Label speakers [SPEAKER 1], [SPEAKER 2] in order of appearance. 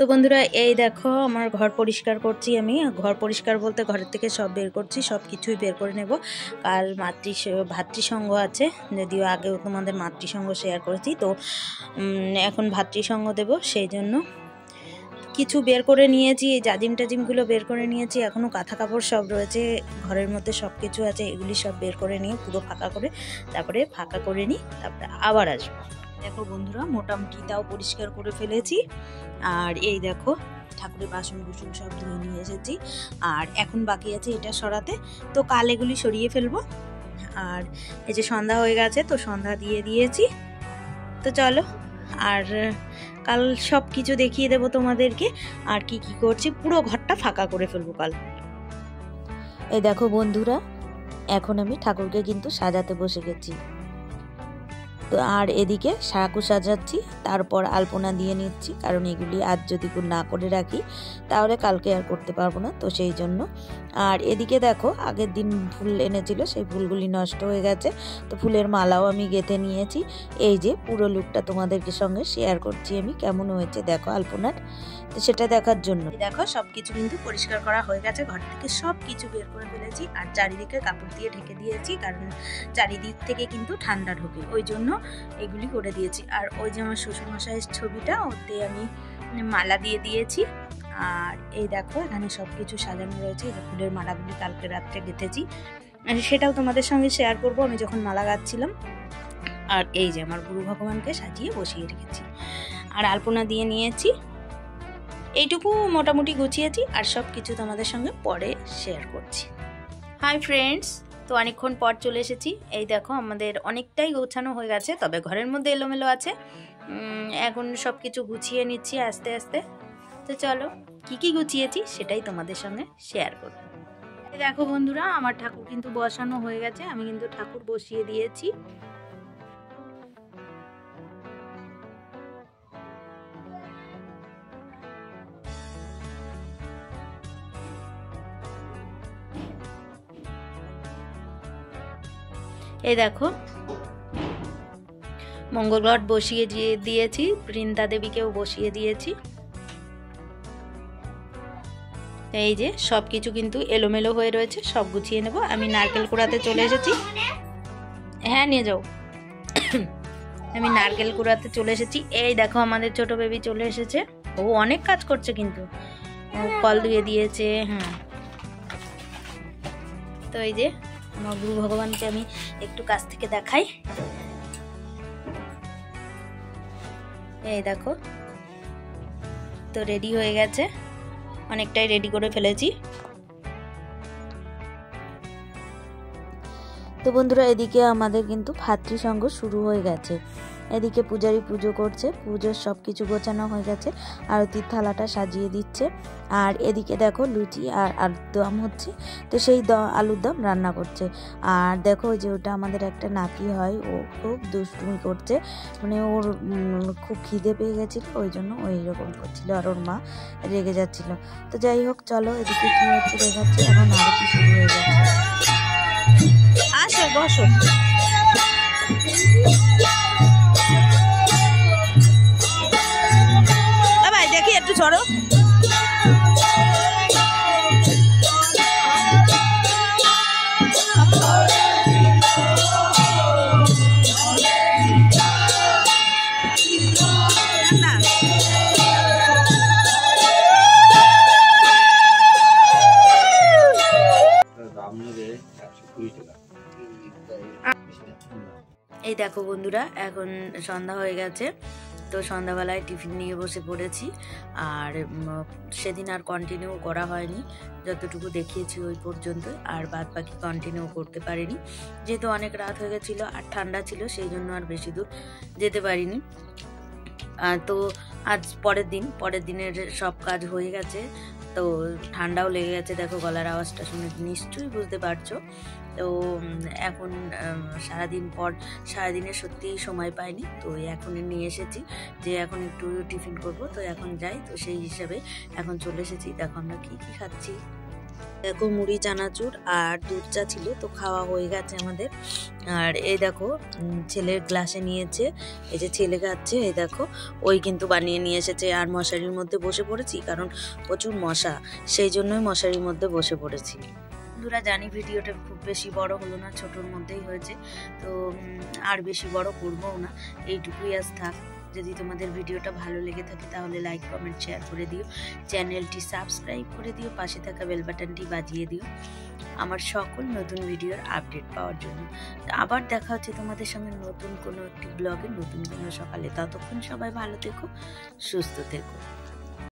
[SPEAKER 1] তো বন্ধুরা এই দেখো আমার ঘর পরিষ্কার করছি। আমি ঘর পরিষ্কার বলতে ঘরের থেকে সব বের করছি, সব কিছুই বের করে নেব। কাল ভাতৃসঙ্গ আছে, যদিও আগেও তোমাদের মাতৃসঙ্গ শেয়ার করেছি, তো এখন ভাতৃসঙ্গ দেব, সেই জন্য কিছু বের করে নিয়েছি। এই টাজিমগুলো বের করে নিয়েছি। এখনও কাঁথা কাপড় সব রয়েছে ঘরের মধ্যে, সব কিছু আছে, এগুলি সব বের করে নিয়ে পুরো ফাঁকা করে তারপরে ফাঁকা করে নিই, তারপরে আবার আসবো। দেখো বন্ধুরা মোটামুটি তাও পরিষ্কার করে ফেলেছি। আর এই দেখো ঠাকুরের বাসন কুসন সব ধুয়ে নিয়ে এসেছি। আর এখন বাকি আছে এটা সরাতে, তো কাল এগুলি সরিয়ে ফেলবো। আর এই যে সন্ধ্যা হয়ে গেছে, তো সন্ধ্যা দিয়ে দিয়েছি। তো চলো আর কাল সব কিছু দেখিয়ে দেবো তোমাদেরকে, আর কি কি করছি। পুরো ঘরটা ফাঁকা করে ফেলবো কাল। এই দেখো বন্ধুরা এখন আমি ঠাকুরকে কিন্তু সাজাতে বসে গেছি। তো আর এদিকে ঠাকুর সাজাচ্ছি, তারপর আলপনা দিয়ে নিচ্ছি, কারণ এগুলি আজ যদি না করে রাখি তাহলে কালকে আর করতে পারবো না, তো সেই জন্য। আর এদিকে দেখো আগের দিন ফুল এনেছিল, সেই ফুলগুলি নষ্ট হয়ে গেছে, তো ফুলের মালাও আমি গেঁথে নিয়েছি। এই যে পুরো লুকটা তোমাদেরকে সঙ্গে শেয়ার করছি আমি, কেমন হয়েছে দেখো আলপনার, তো সেটা দেখার জন্য। দেখো সব কিছু কিন্তু পরিষ্কার করা হয়ে গেছে, ঘর থেকে সব কিছু বের করে ফেলেছি। আর চারিদিকে কাপড় দিয়ে ঢেকে দিয়েছি, কারণ চারিদিক থেকে কিন্তু ঠান্ডা ঢোকে, ওই জন্য এগুলি করে দিয়েছি। আর ওই যে আমার শ্বশুরমশাইয়ের ছবিটা, ওতে আমি মালা দিয়ে দিয়েছি। আর এই দেখো এখানে সব কিছু সাজানো রয়েছে, এই যে ফুলের মালাগুলি কালকে রাত্রে গেঁথেছি, সেটাও তোমাদের সঙ্গে শেয়ার করব আমি যখন মালা গাচ্ছিলাম। আর এই যে আমার গুরু ভগবানকে সাজিয়ে বসিয়ে রেখেছি, আর আলপনা দিয়ে নিয়েছি। এইটুকু মোটামুটি গুছিয়েছি, আর সব কিছু তোমাদের সঙ্গে পরে শেয়ার করছি। হাই ফ্রেন্ডস, তো অনেকক্ষণ পর চলে এসেছি। এই দেখো আমাদের অনেকটাই গোছানো হয়ে গেছে, তবে ঘরের মধ্যে এলোমেলো আছে। এখন সব কিছু গুছিয়ে নিচ্ছি আস্তে আস্তে। তো চলো কি কি গুছিয়েছি সেটাই তোমাদের সঙ্গে শেয়ার করব। দেখো বন্ধুরা আমার ঠাকুর কিন্তু বসানো হয়ে গেছে, আমি কিন্তু ঠাকুর বসিয়ে দিয়েছি। এই দেখো মঙ্গলঘট বসিয়ে দিয়েছি, বৃন্দা দেবীকেও বসিয়ে দিয়েছি। এই যে সব কিছু কিন্তু এলোমেলো হয়ে রয়েছে, সব গুছিয়ে নেব। আমি নারকেল কুড়াতে চলে এসেছি। হ্যাঁ নিয়ে যাও। আমি নারকেল কুড়াতে চলে এসেছি। এই দেখো আমাদের ছোট বেবি চলে এসেছে, ও অনেক কাজ করছে, কিন্তু কল ধুয়ে দিয়েছে। হ্যাঁ, তো এই যে আমার গুরু ভগবানকে আমি একটু কাছ থেকে দেখাই। এই দেখো তো রেডি হয়ে গেছে, অনেকটাই রেডি করে ফেলেছি। তো বন্ধুরা এদিকে আমাদের কিন্তু ভাতৃসঙ্গ শুরু হয়ে গেছে। এদিকে পূজারি পুজো করছে, পুজোর সব কিছু গোছানো হয়ে গেছে, আরতির থালাটা সাজিয়ে দিচ্ছে। আর এদিকে দেখো লুচি আর আলুর দম হচ্ছে, তো সেই আলুর দম রান্না করছে। আর দেখো যে ওটা আমাদের একটা নাতি হয়, ও খুব দুষ্টুমি করছে, মানে ওর খুব খিদে পেয়ে গেছিলো, ওই জন্য ওই রকম করছিল, আর ওর মা রেগে যাচ্ছিল। তো যাই হোক চলো এদিকে কি হচ্ছে দেখাচ্ছি। এখন আরতি শুরু হয়ে যাচ্ছে। আসো বসো। ভাই দেখি একটু ছড়ো। এই দেখো বন্ধুরা এখন সন্ধ্যা হয়ে গেছে, তো সন্ধ্যাবেলায় টিফিন নিয়ে বসে পড়েছি। আর সেদিন আর কন্টিনিউ করা হয়নি, যতটুকু দেখিয়েছি ওই পর্যন্ত, আর বাদ বাকি কন্টিনিউ করতে পারিনি, যেহেতু অনেক রাত হয়ে গেছিলো আর ঠান্ডা ছিল, সেই জন্য আর বেশি দূর যেতে পারিনি। তো আজ পরের দিনের সব কাজ হয়ে গেছে, তো ঠান্ডাও লেগে গেছে। দেখো গলার আওয়াজটা শুনে নিশ্চয়ই বুঝতে পারছো। তো এখন সারাদিনের সত্যিই সময় পাইনি, তো এখন নিয়ে এসেছি যে এখন একটু টিফিন করব, তো এখন যাই, তো সেই হিসাবে এখন চলে এসেছি। দেখো আমরা কি কি খাচ্ছি। দেখো মুড়ি চানাচুর আর দুধ চা ছিল, তো খাওয়া হয়ে গেছে আমাদের। আর এই দেখো ছেলের গ্লাসে নিয়েছে, এই যে ছেলে খাচ্ছে, এই দেখো ওই কিন্তু বানিয়ে নিয়ে এসেছে। আর মশারির মধ্যে বসে পড়েছি, কারণ প্রচুর মশা, সেই জন্যই মশারির মধ্যে বসে পড়েছি। বন্ধুরা জানি ভিডিওটা খুব বেশি বড় হলো না, ছোটোর মধ্যেই হয়েছে, তো আর বেশি বড় করবও না, এইটুকুই আজ থাক। যদি তোমাদের ভিডিওটা ভালো লেগে থাকে তাহলে লাইক কমেন্ট শেয়ার করে দিও, চ্যানেলটি সাবস্ক্রাইব করে দিও, পাশে থাকা বেল বাটনটি বাজিয়ে দিও আমার সকল নতুন ভিডিওর আপডেট পাওয়ার জন্য। আবার দেখা হচ্ছে তোমাদের সঙ্গে নতুন কোনো একটি ব্লগে, নতুন কোনো সকালে। ততক্ষণ সবাই ভালো থেকো, সুস্থ থেকো।